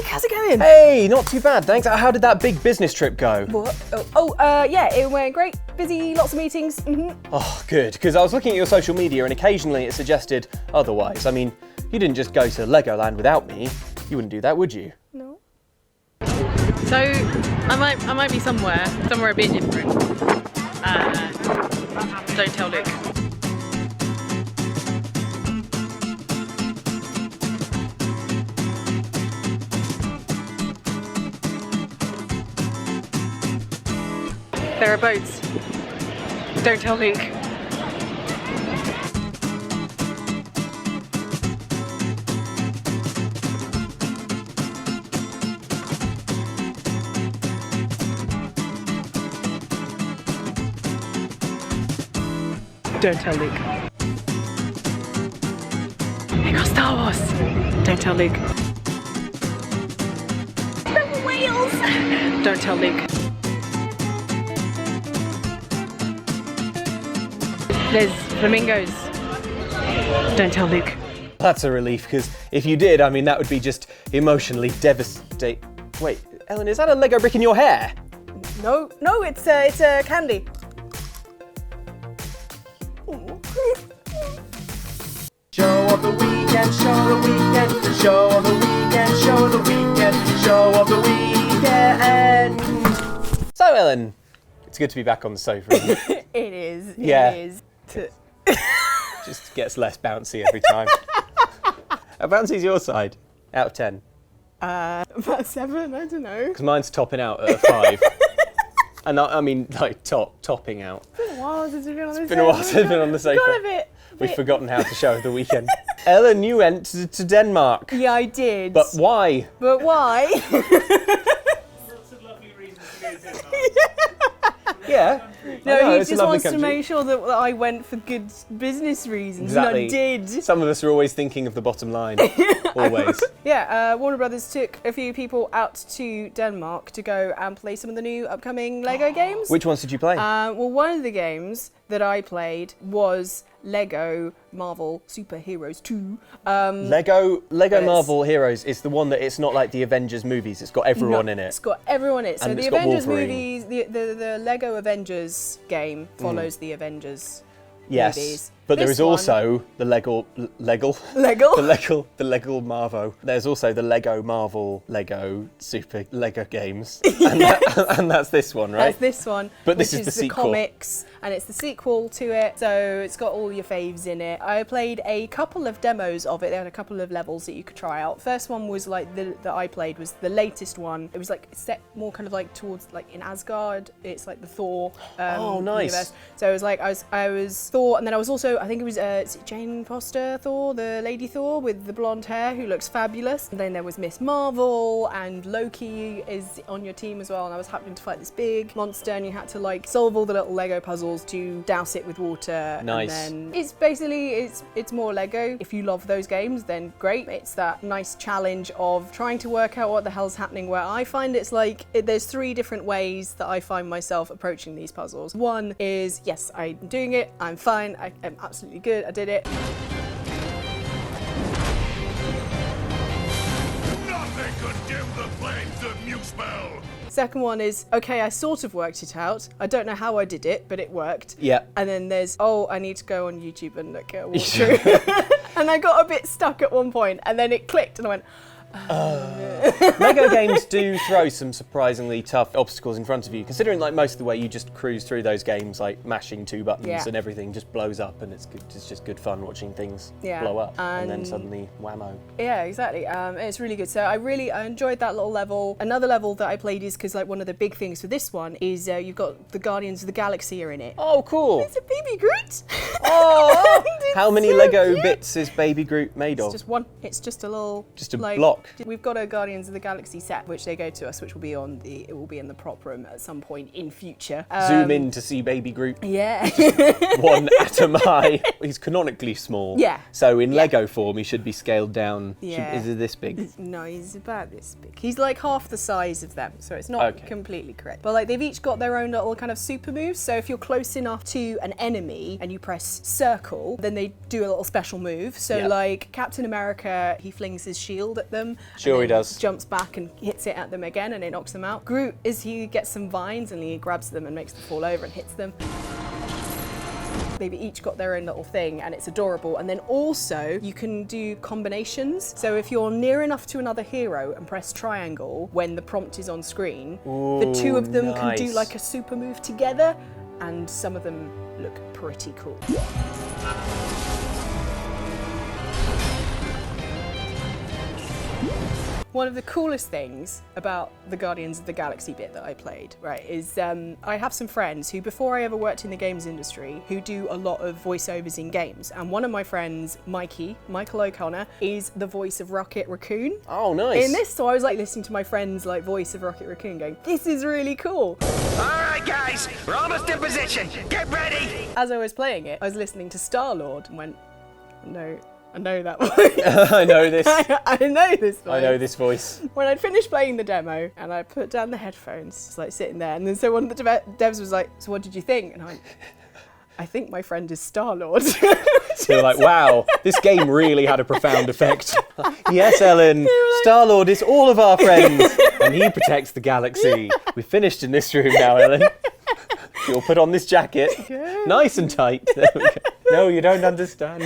how's it going? Hey, not too bad, thanks. How did that big business trip go? What? Yeah, it went great. Busy, lots of meetings. Oh, good, because I was looking at your social media and occasionally it suggested otherwise. I mean, you didn't just go to Legoland without me. You wouldn't do that, would you? No. So, I might be somewhere a bit different. Don't tell Luke. There are boats. Don't tell Luke. Don't tell Luke. They got Star Wars. Don't tell Luke. There were whales. Don't tell Luke. There's flamingos. Don't tell Luke. That's a relief, because if you did, I mean, that would be just emotionally devastating. Wait, Ellen, is that a Lego brick in your hair? No, it's a candy. Show of the weekend, show of the weekend, show of the weekend, show of the weekend, show of the weekend. So, Ellen, it's good to be back on the sofa. It is. Yeah. It is. Just gets less bouncy every time. How bouncy is your side? Out of 10? About 7, I don't know. Because mine's topping out at a 5. And I mean, like, topping out. It's been a while since we've been on the sofa. It's been a while since we've been on the sofa. Got a bit. We've forgotten how to show the weekend. Ellen, you went to Denmark. Yeah, I did. But why? But why? Lots of lovely reasons to go to Denmark. Yeah. No, he it's a just lovely wants to country. make sure that I went for good business reasons. Exactly. And I did. Some of us are always thinking of the bottom line. Always. Yeah, Warner Brothers took a few people out to Denmark to go and play some of the new upcoming Lego games. Which ones did you play? Well, one of the games that I played was Lego Marvel Super Heroes 2. Lego Yes. Marvel Heroes is the one that it's not like the Avengers movies. It's got everyone in It's it. got everyone in it. So And the it's got Avengers Wolverine. movies, the Lego Avengers game follows the Avengers Yes. movies. But there This is also the Lego Lego? the Lego Marvel. There's also the Lego Marvel Lego Super Lego games. And that's this one, right? That's this one. But this which is the the sequel. comics, and it's the sequel to it. So it's got all your faves in it. I played a couple of demos of it. They had a couple of levels that you could try out. First one was like that I played was the latest one. It was like set more kind of like towards like in Asgard. It's like the Thor. Oh, nice. Universe. So it was like I was Thor, and then I was also I think it was is it Jane Foster Thor, the Lady Thor with the blonde hair who looks fabulous. And then there was Miss Marvel, and Loki is on your team as well. And I was happening to fight this big monster, and you had to like solve all the little Lego puzzles to douse it with water. Nice. And then it's basically it's more Lego. If you love those games, then great. It's that nice challenge of trying to work out what the hell's happening. Where I find it's like there's 3 different ways that I find myself approaching these puzzles. One is yes, I'm doing it. I'm fine. I'm absolutely good. I did it. Nothing could dim the flames of Muspel! Second one is, okay, I sort of worked it out. I don't know how I did it, but it worked. Yeah. And then there's, oh, I need to go on YouTube and look at a walkthrough. And I got a bit stuck at one point, and then it clicked, and I went, Lego games do throw some surprisingly tough obstacles in front of you, considering like most of the way you just cruise through those games, like mashing 2 buttons Yeah. and everything just blows up, and it's good. It's just good fun watching things Yeah. blow up, and then And- suddenly whammo. yeah, exactly. It's really good. So I enjoyed that little level. Another level that I played is because like one of the big things for this one is you've got the Guardians of the Galaxy are in it. Oh, cool! It's a baby Groot. Oh, It's how many so Lego cute. bits is Baby Groot made It's of? just one. It's just a little. Just a like, block. We've got a Guardians of the Galaxy set, which they go to us, which will be it will be in the prop room at some point in future. Zoom in to see Baby Groot. Yeah. One atom high. He's canonically small. Yeah. So in Lego form, he should be scaled down. Yeah. Is it this big? No, he's about this big. He's like half the size of them, so it's not Okay. completely correct. But like they've each got their own little kind of super moves. So if you're close enough to an enemy and you press circle, then they do a little special move. So Yeah. like Captain America, he flings his shield at them. Sure and he then does. Jumps back and hits it at them again, and it knocks them out. Groot he gets some vines and he grabs them and makes them fall over and hits them. They've each got their own little thing and it's adorable. And then also you can do combinations. So if you're near enough to another hero and press triangle when the prompt is on screen, the two of them can do nice. like a super move together, and some of them look pretty cool. One of the coolest things about the Guardians of the Galaxy bit that I played, right, is I have some friends who, before I ever worked in the games industry, who do a lot of voiceovers in games. And one of my friends, Michael O'Connor, is the voice of Rocket Raccoon. Oh, nice. In this, so I was like listening to my friend's like voice of Rocket Raccoon going, this is really cool. All right, guys, we're almost in position. Get ready. As I was playing it, I was listening to Star-Lord and went, no, I know that voice. I know this. I know this voice. I know this voice. When I'd finished playing the demo and I put down the headphones, just like sitting there, and then so one of the devs was like, so what did you think? And I went, I think my friend is Star-Lord. You're like, wow, this game really had a profound effect. Yes, Ellen, Star-Lord is all of our friends, and he protects the galaxy. We've finished in this room now, Ellen. You'll put on this jacket, nice and tight. There we go. No, you don't understand.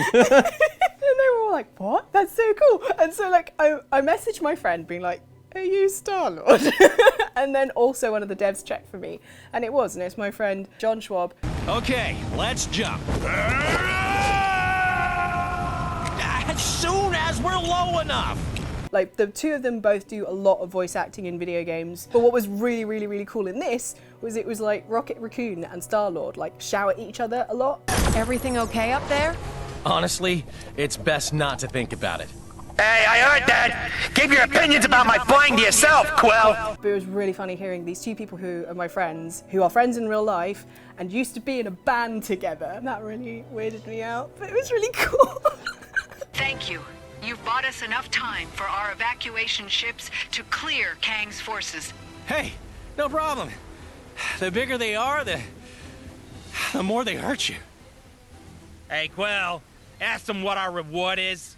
And they were all like, what? That's so cool. And so like I messaged my friend being like, are you Star-Lord? And then also one of the devs checked for me, and it was, and it's my friend John Schwab. Okay, let's jump. As soon as we're low enough. Like the two of them both do a lot of voice acting in video games. But what was really, really, really cool in this was it was like Rocket Raccoon and Star-Lord like shout at each other a lot. Everything okay up there? Honestly, it's best not to think about it. Hey, I heard that. Keep your opinions about my flying to yourself, Quill. But it was really funny hearing these two people who are my friends, who are friends in real life and used to be in a band together. And that really weirded me out, but it was really cool. Thank you. You've bought us enough time for our evacuation ships to clear Kang's forces. Hey, no problem. The bigger they are, the more they hurt you. Hey, Quill, ask them what our reward is.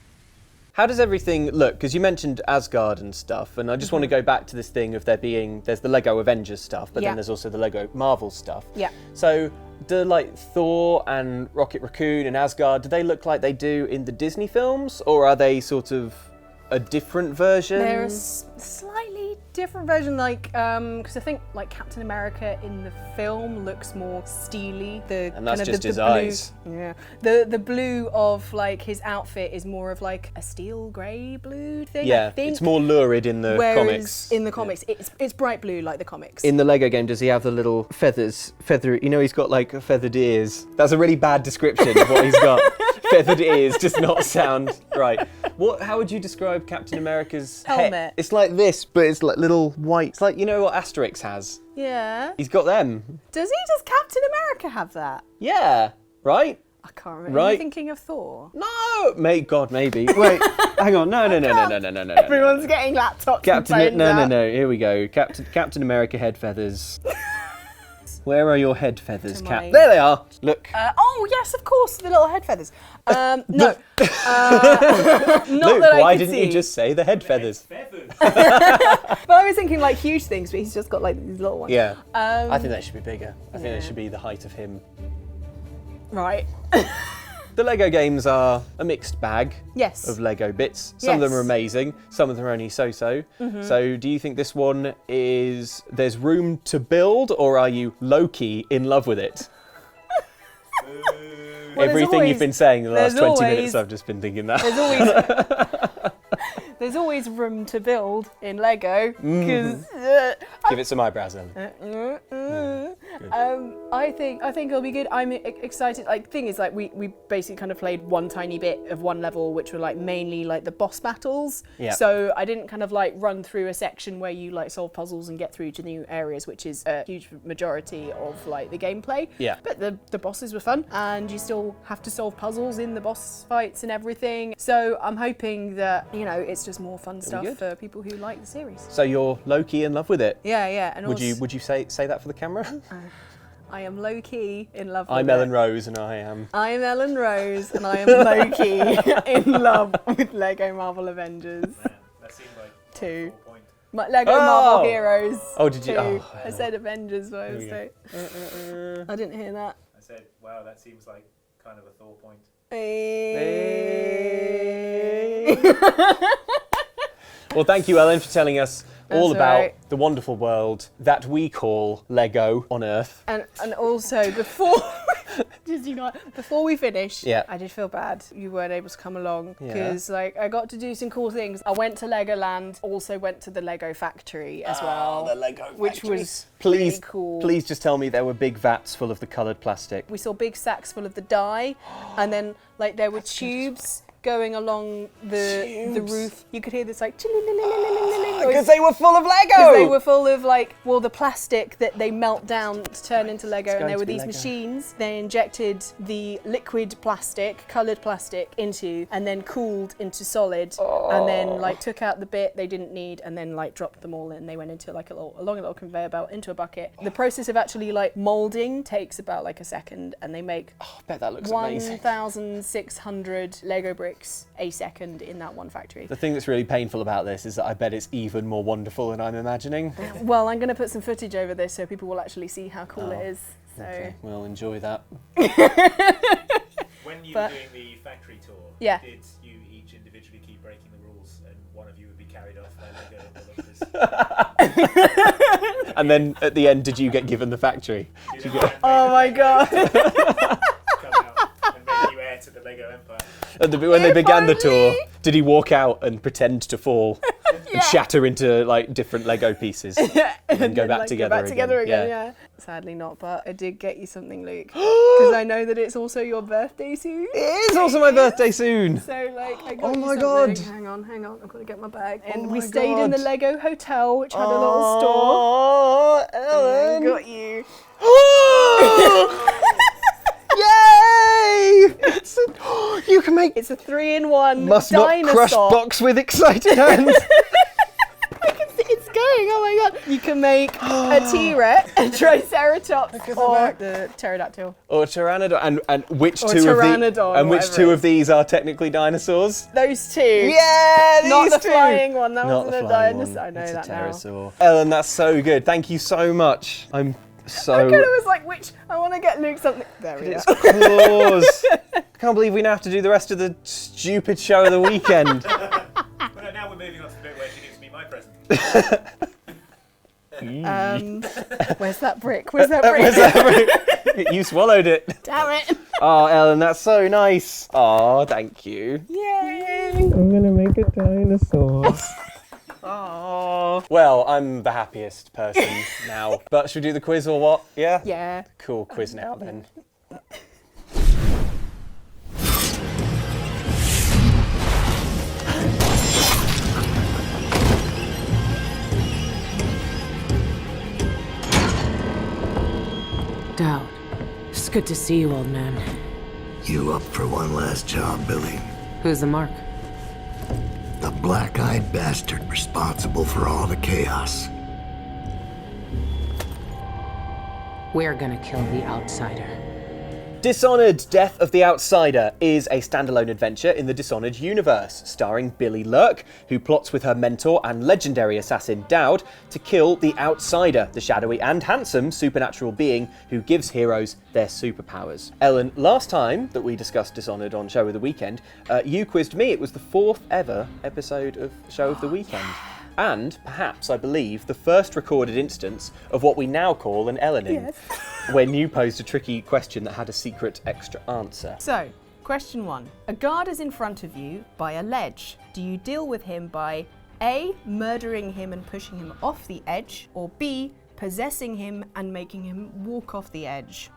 How does everything look? Because you mentioned Asgard and stuff, and I just want to go back to this thing of there's the Lego Avengers stuff, but Yeah. then there's also the Lego Marvel stuff. Yeah. So do like Thor and Rocket Raccoon and Asgard, do they look like they do in the Disney films, or are they sort of a different version? They're a slightly different version, like, because I think like Captain America in the film looks more steely. And that's kind of just the his blue, eyes. Yeah. The blue of like his outfit is more of like a steel grey blue thing. Yeah, I think. it's more lurid in the Whereas comics. in the comics, it's bright blue like the comics. In the Lego game, does he have the little feather, you know, he's got like feathered ears. That's a really bad description of what he's got. Feathered ears does not sound right. How would you describe Captain America's Helmet. head? It's like this, but it's like little white. It's like, you know what Asterix has? Yeah. He's got them. Does Captain America have that? Yeah, right? I can't remember. Are Right. you thinking of Thor? No, God, maybe. Wait, hang on. No. Everyone's getting laptops and phones out. No. Here we go. Captain America head feathers. Where are your head feathers, To Cap? my- There they are. Look. Oh yes, of course, the little head feathers. No, not Luke, that I why could didn't see. you just say the head feathers? Feathers. But I was thinking like huge things, but he's just got like these little ones. Yeah. I think they should be bigger. I think they should be the height of him. Right. The Lego games are a mixed bag Yes. of Lego bits. Some of them are Yes. amazing, some of them are only so-so. So do you think this one there's room to build, or are you low-key in love with it? Well, Everything you've been saying in the last there's 20 minutes, always- I've just been thinking that. There's always room to build in Lego because Give it some eyebrows, Ellen. I think it'll be good. I'm excited. Like, thing is, like, we basically kind of played one tiny bit of one level, which were like mainly like the boss battles. Yeah. So I didn't kind of like run through a section where you like solve puzzles and get through to new areas, which is a huge majority of like the gameplay. Yeah. But the bosses were fun, and you still have to solve puzzles in the boss fights and everything. So I'm hoping that, you know, it's just more fun stuff good. for people who like the series. So you're low-key in love with it? Yeah. And Would also, you say that for the camera? I am low-key in love with I'm it. Ellen Rose and I am... I'm Ellen Rose and I am low-key in love with Lego Marvel Avengers. Man, that seemed like 2. 4 point. Lego Marvel Heroes. Oh, did you? 2. Oh, I said Avengers, but I was Here so... I didn't hear that. I said, wow, that seems like kind of a Thor point. Well, thank you, Ellen, for telling us all That's about right. the wonderful world that we call Lego on Earth. And also before before we finish, Yeah. I did feel bad you weren't able to come along Yeah. because like I got to do some cool things. I went to Legoland, also went to the Lego factory as well, The Lego which factory. was Please, really cool. please just tell me there were big vats full of the coloured plastic. We saw big sacks full of the dye, and then like there were tubes going along the roof. You could hear this like Because they were full of Lego! Because they were full of like, well, the plastic that they melt down to turn into Lego, and there were these machines. They injected the liquid plastic, coloured plastic, into, and then cooled into solid, and then like took out the bit they didn't need, and then like dropped them all in. They went into like along a little conveyor belt into a bucket. The process of actually like moulding takes about like a second, and they make I bet that looks amazing. 1,600 Lego bricks a second in that one factory. The thing that's really painful about this is that I bet it's even more wonderful than I'm imagining. Well, I'm going to put some footage over this so people will actually see how cool it is. So. Okay, we'll enjoy that. When you were doing the factory tour, Yeah. did you each individually keep breaking the rules and one of you would be carried off by Lego and bloopers? And then at the end, did you get given the factory? Did anyone Oh my god. come out and make you heir to the Lego Empire? When they began the tour, did he walk out and pretend to fall and shatter into like different Lego pieces and then go back together again? Yeah. Sadly not, but I did get you something, Luke, because I know that it's also your birthday soon. It is also my birthday soon. So like, I got Oh you my something. God. Hang on, I've got to get my bag. And Oh we my stayed in the God. Lego hotel, which had a little store. Oh, And Ellen! I got you. Yay! You can make It's a 3-in-1 must dinosaur. not crush box with excited hands. I can see it's going. Oh my god! You can make a T-Rex, a Triceratops, or the pterodactyl. Or pteranodon, and which Or two of the pteranodon, and which whatever two it of these are technically dinosaurs? Those two. Yeah, these Not the two. flying one. That Not wasn't the a flying dinosaur. one. I know It's that a now. pterosaur. Ellen, that's so good. Thank you so much. I'm so. I kind of was like, which I want to get Luke something. There we go. It's claws. I can't believe we now have to do the rest of the stupid show of the weekend. Well, now we're moving on to the bit where she gives me my present. Where's that brick? Where's that brick? You swallowed it. Damn it! Oh, Ellen, that's so nice. Oh, thank you. Yay! I'm gonna make a dinosaur. Oh. Well, I'm the happiest person now. But should we do the quiz or what? Yeah? Yeah. Cool, quiz now then. Dowd, it's good to see you, old man. You up for one last job, Billy? Who's the mark? The black-eyed bastard responsible for all the chaos. We're gonna kill the outsider. Dishonored Death of the Outsider is a standalone adventure in the Dishonored universe, starring Billie Lurk, who plots with her mentor and legendary assassin Dowd to kill the Outsider, the shadowy and handsome supernatural being who gives heroes their superpowers. Ellen, last time that we discussed Dishonored on Show of the Weekend, you quizzed me. It was the 4th ever episode of Show of the Weekend. And, perhaps, I believe, the first recorded instance of what we now call an Ellening, when you posed a tricky question that had a secret extra answer. So, question 1. A guard is in front of you by a ledge. Do you deal with him by A, murdering him and pushing him off the edge, or B, possessing him and making him walk off the edge?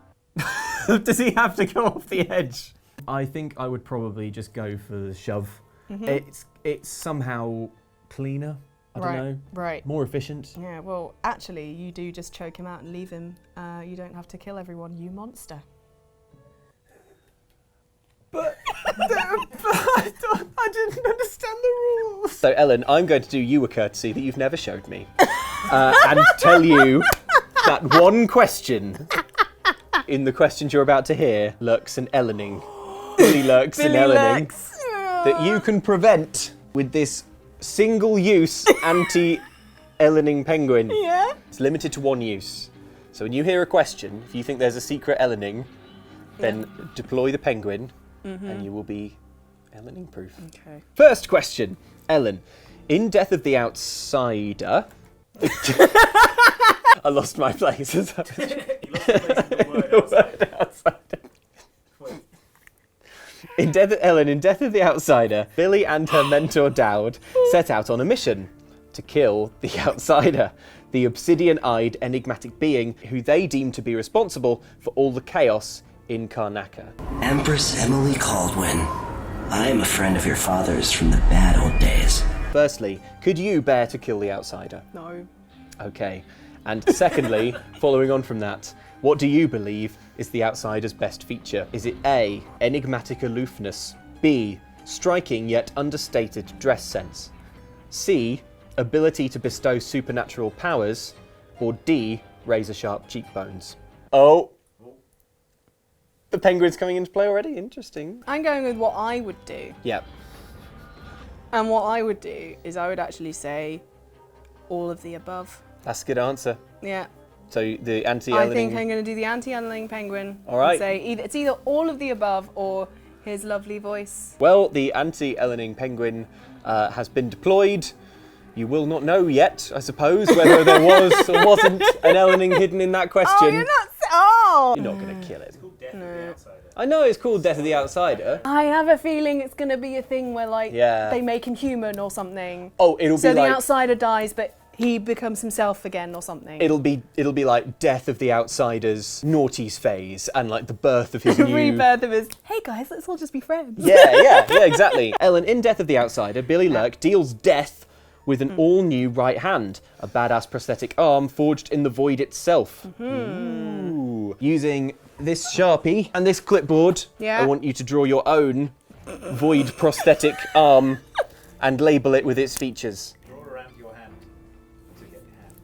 Does he have to go off the edge? I think I would probably just go for the shove. It's somehow cleaner. I don't know. Right. More efficient. Yeah, well, actually, you do just choke him out and leave him. You don't have to kill everyone, you monster. But I didn't understand the rules. So, Ellen, I'm going to do you a courtesy that you've never showed me. And tell you that one question in the questions you're about to hear lurks an Ellening. Billie lurks an Ellening that you can prevent with this single-use anti-Ellening penguin. Yeah. It's limited to one use. So when you hear a question, if you think there's a secret Ellening, then deploy the penguin and you will be Ellening proof. Okay. First question, Ellen. In Death of the Outsider... I lost my place. You lost your place in the word outsider. In Death of the Outsider, Billie and her mentor Dowd set out on a mission to kill the Outsider, the obsidian-eyed enigmatic being who they deem to be responsible for all the chaos in Karnaca. Empress Emily Caldwin, I am a friend of your father's from the bad old days. Firstly, could you bear to kill the Outsider? No. Okay. And secondly, following on from that, what do you believe is the Outsider's best feature? Is it A, enigmatic aloofness, B, striking yet understated dress sense, C, ability to bestow supernatural powers, or D, razor-sharp cheekbones? Oh. The penguin's coming into play already? Interesting. I'm going with what I would do. Yep. And what I would do is I would actually say all of the above. That's a good answer. Yeah. So the anti-Ellening... I think I'm going to do the anti-Ellening penguin. All right. And say it's either all of the above or his lovely voice. Well, the anti-Ellening penguin has been deployed. You will not know yet, I suppose, whether there was or wasn't an Ellening hidden in that question. Oh, you're not... Oh! You're not going to kill it. It's called Death of the Outsider. I know it's called Death of the Outsider. I have a feeling it's going to be a thing where, like, they make him human or something. Oh, it'll be so like... the Outsider dies, but he becomes himself again or something. It'll be like Death of the Outsider's noughties phase and like the birth of his new... Rebirth of his, hey guys, let's all just be friends. Yeah, exactly. Ellen, in Death of the Outsider, Billie Lurk deals death with an all-new right hand, a badass prosthetic arm forged in the void itself. Ooh. Using this Sharpie and this clipboard, I want you to draw your own void prosthetic arm and label it with its features. Draw around your hand to get your hand.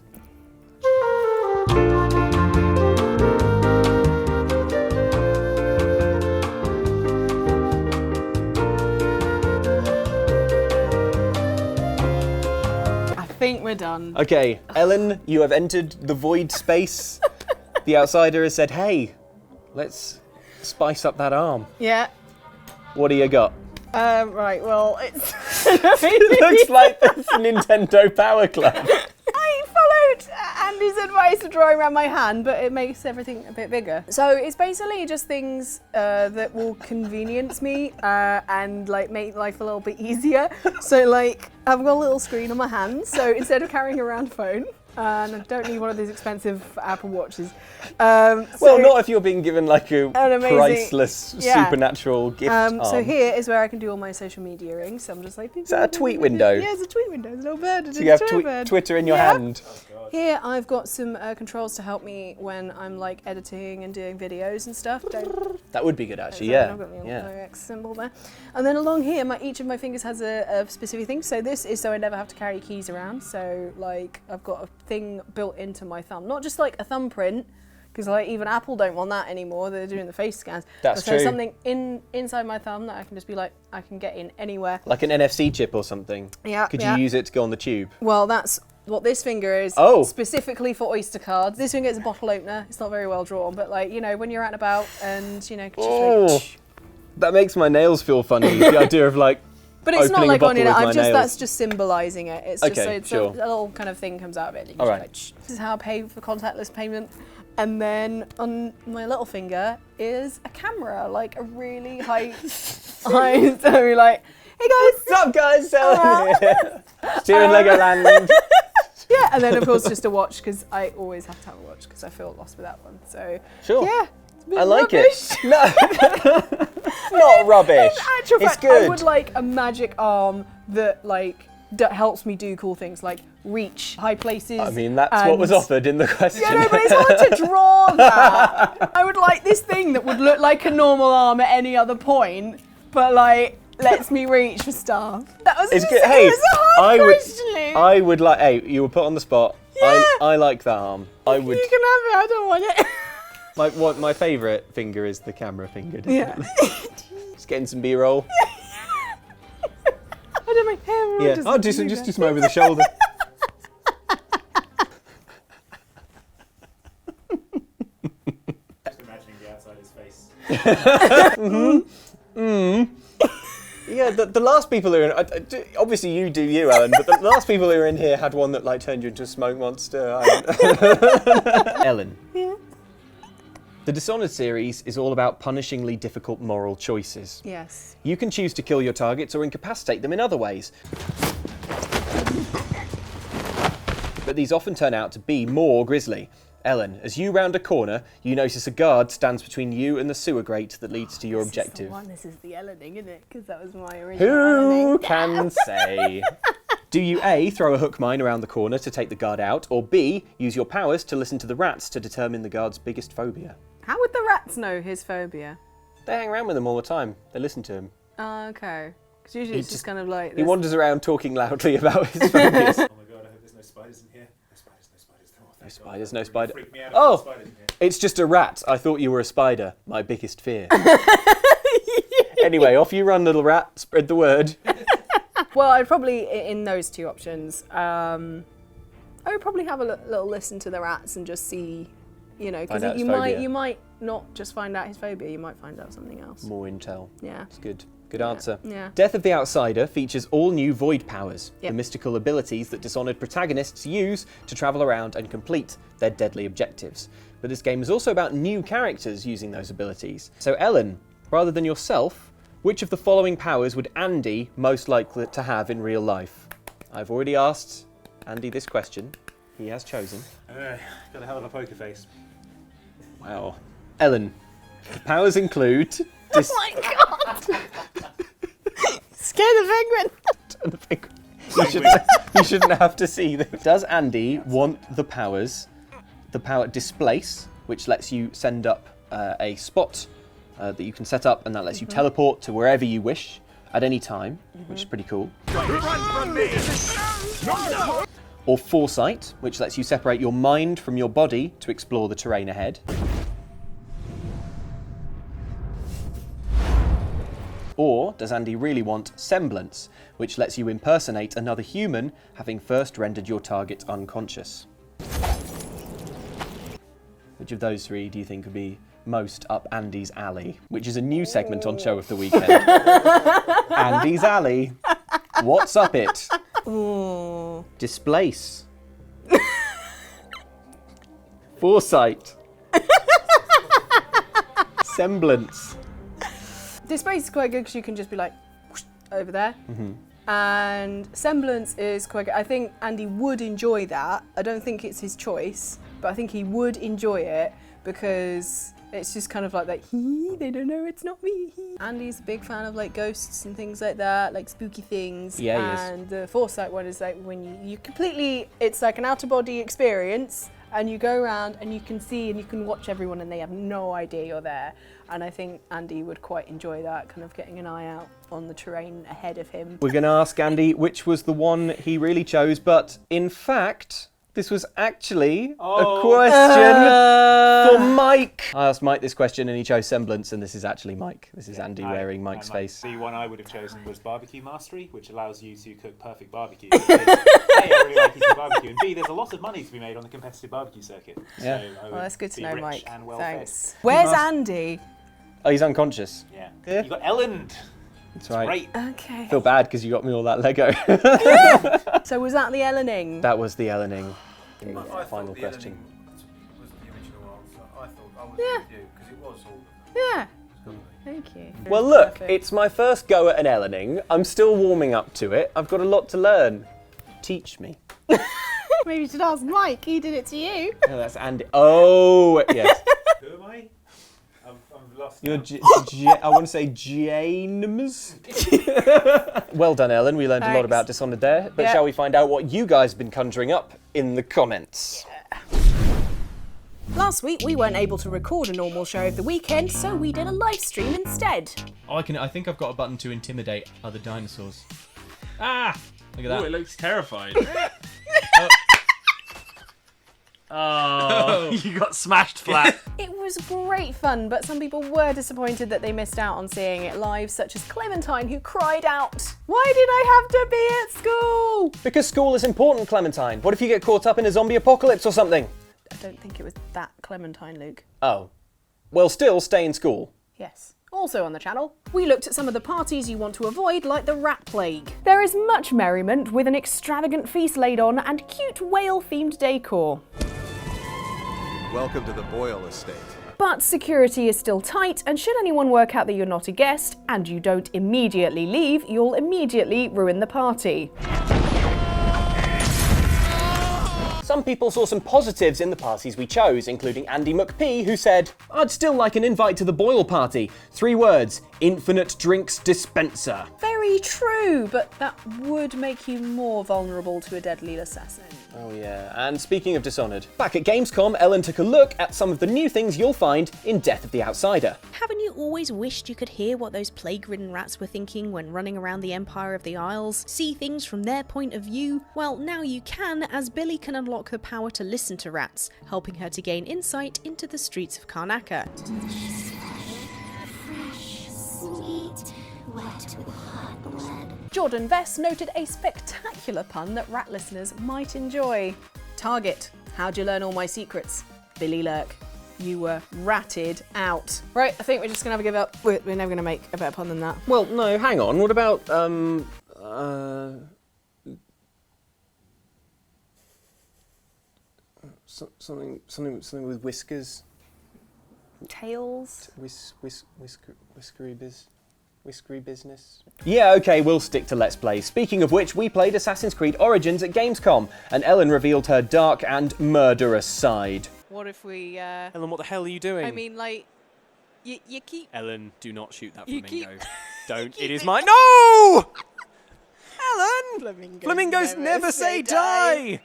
I think we're done. Okay, Ellen, you have entered the void space. The Outsider has said, hey, let's spice up that arm. Yeah. What do you got? Right, well, it's... It looks like the Nintendo Power Club. I followed Andy's advice of drawing around my hand, but it makes everything a bit bigger. So it's basically just things that will convenience me and like make life a little bit easier. So like, I've got a little screen on my hand, so instead of carrying around a phone, and I don't need one of these expensive Apple Watches. Well, not if you're being given like a priceless supernatural gift arm. So here is where I can do all my social media-ing. So I'm just like... Is that a tweet window? Yeah, it's a tweet window. It's a little bird. So you have Twitter in your hand. Here I've got some controls to help me when I'm like editing and doing videos and stuff. That would be good actually, I've got the little X symbol there. And then along here, each of my fingers has a specific thing. So this is so I never have to carry keys around. So like I've got a thing built into my thumb, not just like a thumbprint, because like even Apple don't want that anymore. They're doing the face scans. That's true. So something inside my thumb that I can just be like, I can get in anywhere. Like an NFC chip or something. Yeah. Could you use it to go on the tube? Well, that's what this finger is, specifically for Oyster cards. This finger is a bottle opener. It's not very well drawn, but like, you know, when you're out and about and, you know, that makes my nails feel funny. The idea of like but it's not like on it. Nails. That's just symbolising it. It's just okay, so it's a little kind of thing comes out of it. All right. Like, this is how I pay for contactless payment. And then on my little finger is a camera, like a really high, so we're like, hey guys, what's up guys? Still in Legoland. Yeah, and then of course just a watch because I always have to have a watch because I feel lost without one. So sure, yeah, I like rubbish. it. No, not rubbish. In actual fact, it's good. I would like a magic arm that like helps me do cool things like reach high places. I mean, that's what was offered in the question. Yeah, no, but it's hard to draw that. I would like this thing that would look like a normal arm at any other point, but like lets me reach for stuff. That was it's just, good. Hey, it was a hard question. I would like. Hey, you were put on the spot. Yeah. I like that arm. I would. You can have it. I don't want it. My favourite finger is the camera finger. Yeah. Just getting some B-roll. I don't my hair. Yeah. Oh, just some over the shoulder. Just imagining the outsider's face. Yeah, the last people who are in, obviously you do you, Alan, but the last people who were in here had one that like turned you into a smoke monster. Ellen. Yeah. The Dishonored series is all about punishingly difficult moral choices. Yes. You can choose to kill your targets or incapacitate them in other ways. But these often turn out to be more grisly. Ellen, as you round a corner, you notice a guard stands between you and the sewer grate that leads to your objective. This is the Ellening, isn't it? Because that was my original Who Ellening. can say? Do you A, throw a hook mine around the corner to take the guard out, or B, use your powers to listen to the rats to determine the guard's biggest phobia? How would the rats know his phobia? They hang around with him all the time. They listen to him. Oh, okay. Because usually it's just kind of like... He wanders around talking loudly about his phobias. Oh my god, I hope there's no spiders in here. No spiders, no spiders. No spiders, no spider. Freak me out if Oh, there's spiders in here. it's just a rat. I thought you were a spider. My biggest fear. Anyway, off you run, little rat. Spread the word. Well, I'd probably, in those two options, I would probably have a little listen to the rats and just see, you know, because you might not just find out his phobia, you might find out something else. More intel. Yeah. It's good. Good answer. Yeah. Death of the Outsider features all new void powers, Yep. the mystical abilities that Dishonored protagonists use to travel around and complete their deadly objectives. But this game is also about new characters using those abilities. So Ellen, rather than yourself, which of the following powers would Andy most likely to have in real life? I've already asked Andy this question. He has chosen. Got a hell of a poker face. Wow. Ellen, the powers include... Oh my god! Scare the penguin! You shouldn't have to see this. Does Andy want the powers, the power Displace, which lets you send up a spot that you can set up and that lets you teleport to wherever you wish at any time, which is pretty cool. Or Foresight, which lets you separate your mind from your body to explore the terrain ahead. Or does Andy really want Semblance, which lets you impersonate another human, having first rendered your target unconscious? Which of those three do you think would be most up Andy's alley? Which is a new segment on Show of the Weekend. Andy's Alley. What's up it? Ooh. Displace. Foresight. Semblance. This space is quite good because you can just be like, whoosh, over there. And Semblance is quite good. I think Andy would enjoy that. I don't think it's his choice, but I think he would enjoy it because it's just kind of like that, they don't know it's not me. Andy's a big fan of like ghosts and things like that, like spooky things. Yeah, he is. And the Foresight one is like when you completely, it's like an out-of-body experience and you go around and you can see and you can watch everyone and they have no idea you're there. And I think Andy would quite enjoy that, kind of getting an eye out on the terrain ahead of him. We're going to ask Andy which was the one he really chose, but in fact, this was actually a question for Mike. I asked Mike this question and he chose Semblance, and this is actually Mike. This is Andy wearing Mike's face. The one I would have chosen was Barbecue Mastery, which allows you to cook perfect barbecue. Because, A, I really like eating barbecue, and B, there's a lot of money to be made on the competitive barbecue circuit. Yeah. So Well, that's good to know, Mike. Thanks. Fed. Where's Andy? Oh, he's unconscious. Yeah. You got Ellen. That's right. Great. Okay. I feel bad because you got me all that Lego. So was that the Ellening? That was the Ellening. I Final thought question. The was the original answer. I thought I was with you because it was all. Yeah. Thank you. Well, look, it's my first go at an Ellening. I'm still warming up to it. I've got a lot to learn. Teach me. Maybe you should ask Mike. He did it to you. No, that's Andy. Oh, yes. Who am I? I'm lost. You're I want to say James. Well done, Ellen. We learned a lot Thanks. about Dishonored there. But Yeah. shall we find out what you guys have been conjuring up in the comments? Last week we weren't able to record a normal show of the weekend, so we did a live stream instead. Oh, I think I've got a button to intimidate other dinosaurs. Ah! Look at that. Oh, it looks terrified. Oh, you got smashed flat. It was great fun, but some people were disappointed that they missed out on seeing it live, such as Clementine, who cried out, "Why did I have to be at school?" Because school is important, Clementine. What if you get caught up in a zombie apocalypse or something? I don't think it was that Clementine, Luke. Oh. Well, still stay in school. Yes. Also on the channel, we looked at some of the parties you want to avoid, like the rat plague. There is much merriment with an extravagant feast laid on and cute whale-themed decor. Welcome to the Boyle Estate. But security is still tight, and should anyone work out that you're not a guest, and you don't immediately leave, you'll immediately ruin the party. Some people saw some positives in the parties we chose, including Andy McP, who said, "I'd still like an invite to the Boyle party. 3 words, infinite drinks dispenser." Very true, but that would make you more vulnerable to a deadly assassin. Oh yeah, and speaking of Dishonored, back at Gamescom, Ellen took a look at some of the new things you'll find in Death of the Outsider. Haven't you always wished you could hear what those plague-ridden rats were thinking when running around the Empire of the Isles? See things from their point of view? Well, now you can, as Billie can unlock the power to listen to rats, helping her to gain insight into the streets of Karnaca. Fresh, sweet, wet with hot blood. Jordan Vess noted a spectacular pun that rat listeners might enjoy. Target. How'd you learn all my secrets? Billie Lurk. You were ratted out. Right, I think we're just gonna have a give up. We're never gonna make a better pun than that. Well, no, hang on. What about, something with whiskers? Tails? Whiskery business? Yeah, okay, we'll stick to Let's Play. Speaking of which, we played Assassin's Creed Origins at Gamescom, and Ellen revealed her dark and murderous side. What if we, Ellen, what the hell are you doing? I mean, like, you keep... Ellen, do not shoot that You flamingo. keep- Don't, it is mine. No! Ellen! Flamingos never say die!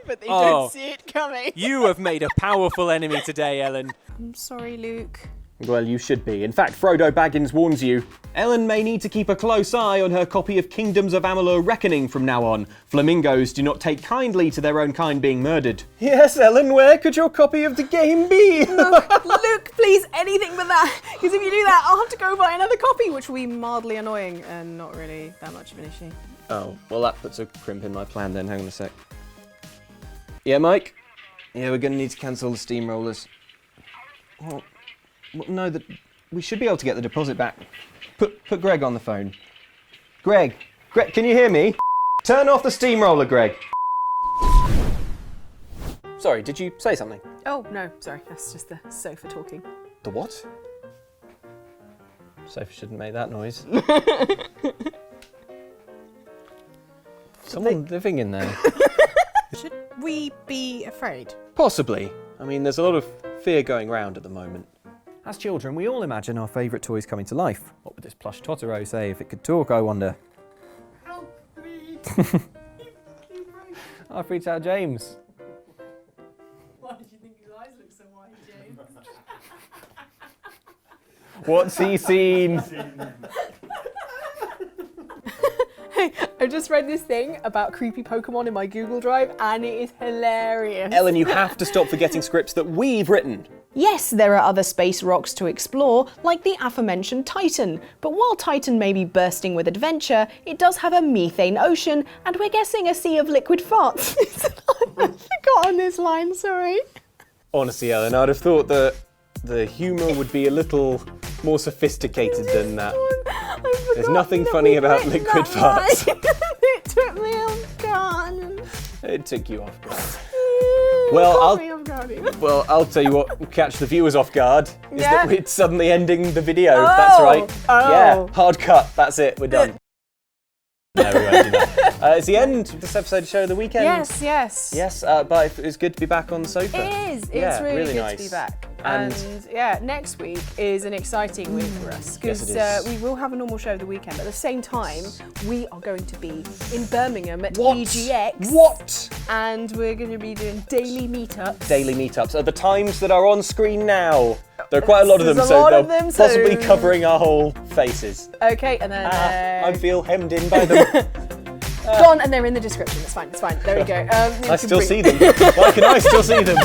But they Oh. don't see it coming. You have made a powerful enemy today, Ellen. I'm sorry, Luke. Well, you should be. In fact, Frodo Baggins warns you. Ellen may need to keep a close eye on her copy of Kingdoms of Amalur Reckoning from now on. Flamingos do not take kindly to their own kind being murdered. Yes, Ellen, where could your copy of the game be? Luke, please, anything but that. Because if you do that, I'll have to go buy another copy, which will be mildly annoying and not really that much of an issue. Oh, well, that puts a crimp in my plan then. Hang on a sec. Yeah, Mike? Yeah, we're going to need to cancel the steamrollers. Well, no, we should be able to get the deposit back. Put Greg on the phone. Greg, can you hear me? Turn off the steamroller, Greg. Sorry, did you say something? Oh, no, sorry. That's just the sofa talking. The what? Sofa shouldn't make that noise. Someone living in there. Should we be afraid? Possibly. I mean, there's a lot of fear going round at the moment. As children, we all imagine our favourite toys coming to life. What would this plush Totoro say if it could talk, I wonder? Help me! I freaked out James. Why did you think his eyes look so wide, James? What's he seen? Hey, I just read this thing about creepy Pokemon in my Google Drive, and it is hilarious. Ellen, you have to stop forgetting scripts that we've written. Yes, there are other space rocks to explore, like the aforementioned Titan. But while Titan may be bursting with adventure, it does have a methane ocean, and we're guessing a sea of liquid farts. I've forgotten this line, sorry. Honestly, Ellen, I'd have thought that the humour would be a little more sophisticated than that. There's nothing funny about liquid farts. It took me off guard. It took you off guard. Well, I'll tell you what will catch the viewers off guard is that it's suddenly ending the video. That's right. Yeah, hard cut. That's it. We're done. No, we won't do that. It's the end of this episode of Show of the Weekend. Yes, yes. Yes, but it's good to be back on the sofa. It is. Yeah, It's really good nice. to be back. And yeah, next week is an exciting week for us because we will have a normal Show of the Weekend, but at the same time, we are going to be in Birmingham at EGX. What? And we're going to be doing daily meetups. Daily meetups are the times that are on screen now. There are quite a lot of them, There's a so lot they're of them, possibly so- covering our whole faces. Okay, and then... I feel hemmed in by them. Gone, and they're in the description. It's fine. It's fine. There we go. I still see them. Why can I still see them?